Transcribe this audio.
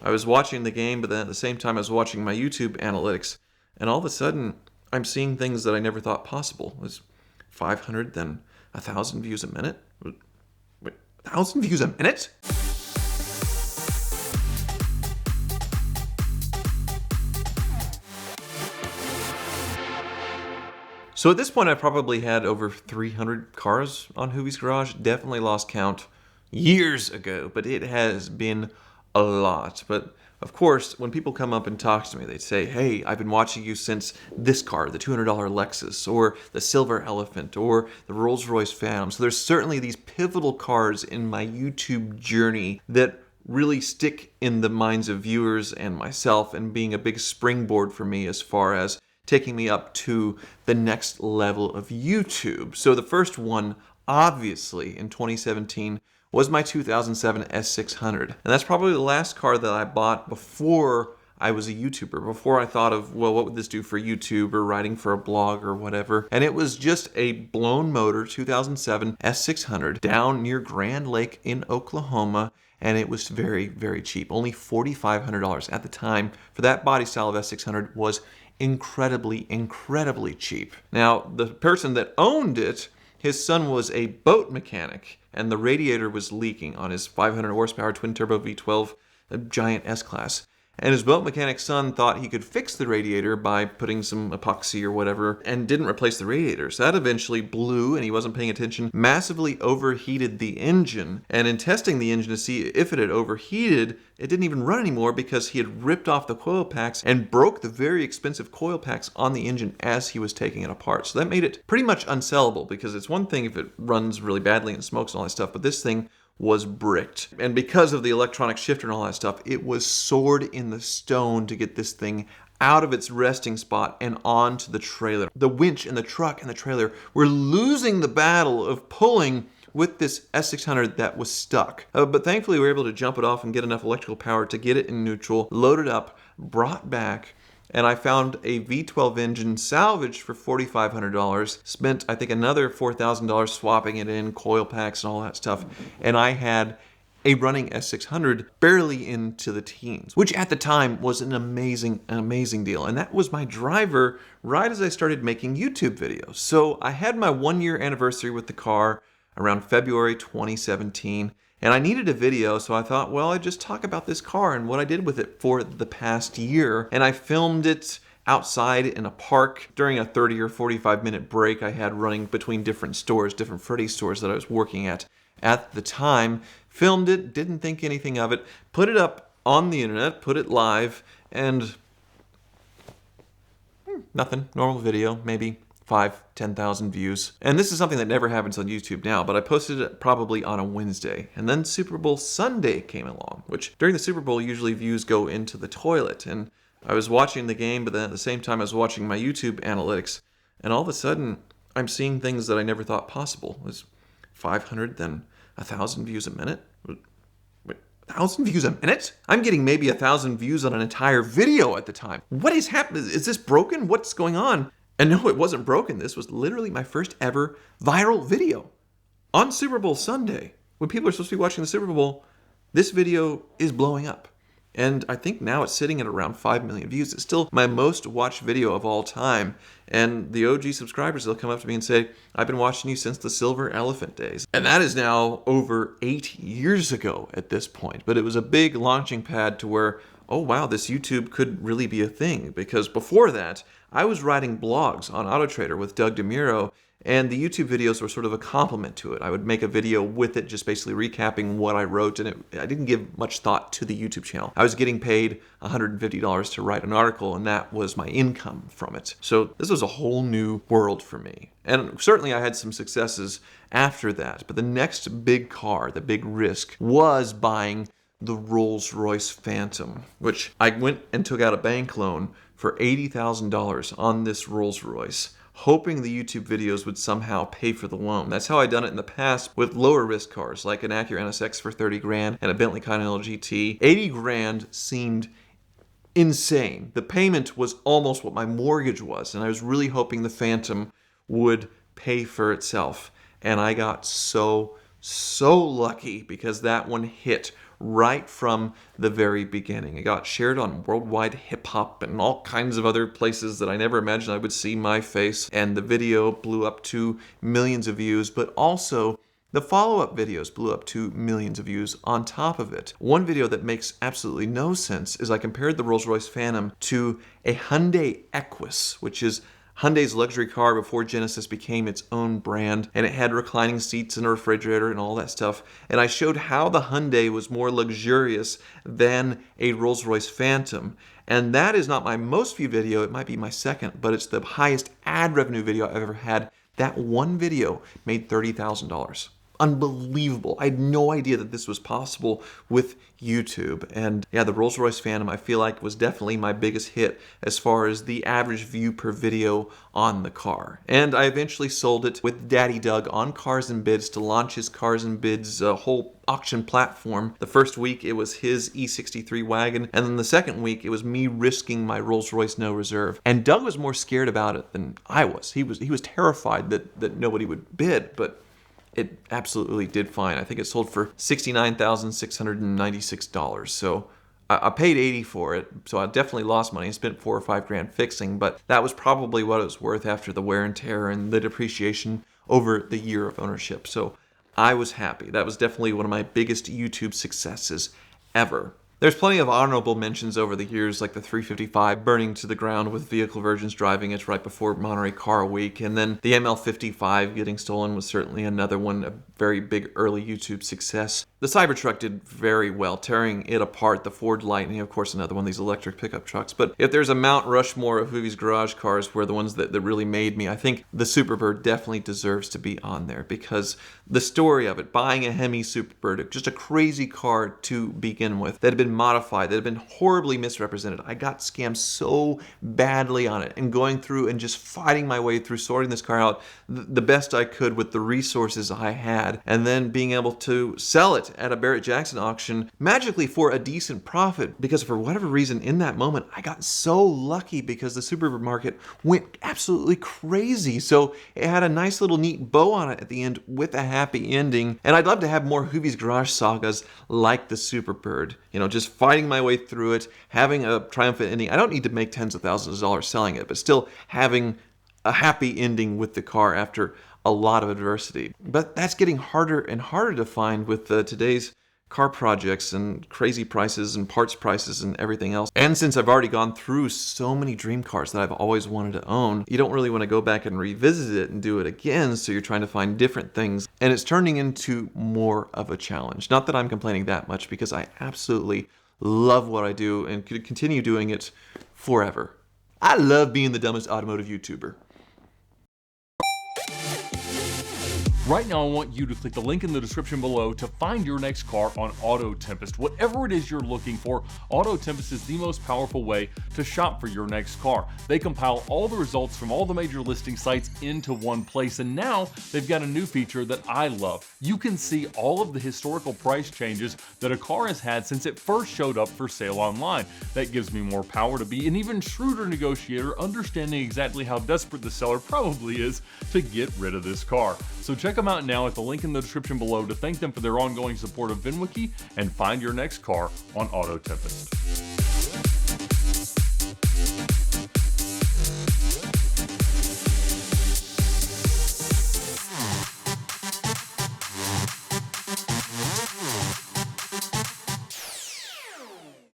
I was watching the game, but then at the same time I was watching my YouTube analytics, and all of a sudden I'm seeing things that I never thought possible. It was 500, then 1,000 views a minute. Wait, 1,000 views a minute? So at this point, I probably had over 300 cars on Hoovie's garage. Definitely lost count years ago, but it has been a lot. But of course, when people come up and talk to me, they say, hey, I've been watching you since this car, the $200 Lexus, or the Silver Elephant, or the Rolls-Royce Phantom. So there's certainly these pivotal cars in my YouTube journey that really stick in the minds of viewers and myself, and being a big springboard for me as far as taking me up to the next level of YouTube. So the first one, obviously, in 2017 was my 2007 S600. And that's probably the last car that I bought before I was a YouTuber, before I thought of, well, what would this do for YouTube or writing for a blog or whatever. And it was just a blown motor 2007 S600 down near Grand Lake in Oklahoma. And it was very, very cheap. Only $4,500 at the time for that body style of S600 was incredibly, incredibly cheap. Now, the person that owned it, his son was a boat mechanic, and the radiator was leaking on his 500 horsepower twin-turbo V12 giant S-Class. And his boat mechanic son thought he could fix the radiator by putting some epoxy or whatever, and didn't replace the radiator. So that eventually blew, and he wasn't paying attention, massively overheated the engine. And in testing the engine to see if it had overheated, it didn't even run anymore because he had ripped off the coil packs and broke the very expensive coil packs on the engine as he was taking it apart. So that made it pretty much unsellable, because it's one thing if it runs really badly and smokes and all that stuff, but this thing was bricked. And because of the electronic shifter and all that stuff, it was sword in the stone to get this thing out of its resting spot and onto the trailer. The winch and the truck and the trailer were losing the battle of pulling with this S600 that was stuck. But thankfully we were able to jump it off and get enough electrical power to get it in neutral, load it up, brought back, and I found a V12 engine salvaged for $4,500. Spent, I think, another $4,000 swapping it in, coil packs and all that stuff. And I had a running S600 barely into the teens, which at the time was an amazing deal. And that was my driver right as I started making YouTube videos. So I had my 1-year anniversary with the car around February 2017. And I needed a video, so I thought, well, I'd just talk about this car and what I did with it for the past year. And I filmed it outside in a park during a 30 or 45 minute break I had running between different stores, different Freddy's stores that I was working at the time. Filmed it, didn't think anything of it, put it up on the internet, put it live, and nothing. Normal video, maybe 5,000-10,000 views. And this is something that never happens on YouTube now, but I posted it probably on a Wednesday. And then Super Bowl Sunday came along, which during the Super Bowl, usually views go into the toilet. And I was watching the game, but then at the same time I was watching my YouTube analytics. And all of a sudden, I'm seeing things that I never thought possible. It was 500, then 1,000 views a minute. Wait, 1,000 views a minute? I'm getting maybe 1,000 views on an entire video at the time. What is happening? Is this broken? What's going on? And no, it wasn't broken. This was literally my first ever viral video on Super Bowl Sunday. When people are supposed to be watching the Super Bowl, this video is blowing up. And I think now it's sitting at around 5 million views. It's still my most watched video of all time. And the OG subscribers, they'll come up to me and say, I've been watching you since the Silver Elephant days. And that is now over 8 years ago at this point. But it was a big launching pad to where, oh wow, this YouTube could really be a thing. Because before that, I was writing blogs on AutoTrader with Doug DeMuro, and the YouTube videos were sort of a complement to it. I would make a video with it, just basically recapping what I wrote, and I didn't give much thought to the YouTube channel. I was getting paid $150 to write an article, and that was my income from it. So this was a whole new world for me. And certainly I had some successes after that, but the next big car, the big risk, was buying the Rolls-Royce Phantom, which I went and took out a bank loan for $80,000 on this Rolls-Royce, hoping the YouTube videos would somehow pay for the loan. That's how I'd done it in the past with lower risk cars, like an Acura NSX for 30 grand and a Bentley Continental GT. 80 grand seemed insane. The payment was almost what my mortgage was, and I was really hoping the Phantom would pay for itself. And I got so lucky, because that one hit right from the very beginning. It got shared on Worldwide Hip Hop and all kinds of other places that I never imagined I would see my face, and the video blew up to millions of views, but also the follow-up videos blew up to millions of views on top of it. One video that makes absolutely no sense is I compared the Rolls-Royce Phantom to a Hyundai Equus, which is Hyundai's luxury car before Genesis became its own brand, and it had reclining seats and a refrigerator and all that stuff. And I showed how the Hyundai was more luxurious than a Rolls-Royce Phantom. And that is not my most viewed video, it might be my second, but it's the highest ad revenue video I've ever had. That one video made $30,000. Unbelievable. I had no idea that this was possible with YouTube. And yeah, the Rolls-Royce Phantom, I feel like, was definitely my biggest hit as far as the average view per video on the car. And I eventually sold it with Daddy Doug on Cars and Bids to launch his Cars and Bids whole auction platform. The first week it was his E63 wagon, and then the second week it was me risking my Rolls-Royce no reserve. And Doug was more scared about it than I was. He was terrified that nobody would bid, but it absolutely did fine. I think it sold for $69,696. So I paid $80 for it, so I definitely lost money. I spent $4 or $5 grand fixing, but that was probably what it was worth after the wear and tear and the depreciation over the year of ownership. So I was happy. That was definitely one of my biggest YouTube successes ever. There's plenty of honorable mentions over the years, like the 355 burning to the ground with vehicle virgins driving it right before Monterey Car Week, and then the ML55 getting stolen was certainly another one, a very big early YouTube success. The Cybertruck did very well, tearing it apart. The Ford Lightning, of course, another one of these electric pickup trucks. But if there's a Mount Rushmore of Hoovie's garage cars were the ones that really made me, I think the Superbird definitely deserves to be on there, because the story of it, buying a Hemi Superbird, just a crazy car to begin with, that had been modified, that had been horribly misrepresented. I got scammed so badly on it, and going through and just fighting my way through sorting this car out the best I could with the resources I had, and then being able to sell it at a Barrett-Jackson auction magically for a decent profit, because for whatever reason in that moment I got so lucky because the Superbird market went absolutely crazy. So it had a nice little neat bow on it at the end with a happy ending, and I'd love to have more Hoovie's Garage sagas like the Superbird. You know, just fighting my way through it, having a triumphant ending. I don't need to make tens of thousands of dollars selling it, but still having a happy ending with the car after a lot of adversity. But that's getting harder and harder to find with today's car projects and crazy prices and parts prices and everything else. And since I've already gone through so many dream cars that I've always wanted to own, you don't really want to go back and revisit it and do it again, so you're trying to find different things, and it's turning into more of a challenge. Not that I'm complaining that much, because I absolutely love what I do and could continue doing it forever. I love being the dumbest automotive YouTuber. Right now, I want you to click the link in the description below to find your next car on Auto Tempest. Whatever it is you're looking for, Auto Tempest is the most powerful way to shop for your next car. They compile all the results from all the major listing sites into one place, and now they've got a new feature that I love. You can see all of the historical price changes that a car has had since it first showed up for sale online. That gives me more power to be an even shrewder negotiator, understanding exactly how desperate the seller probably is to get rid of this car. So check them out now at the link in the description below to thank them for their ongoing support of VINwiki and find your next car on Auto Tempest.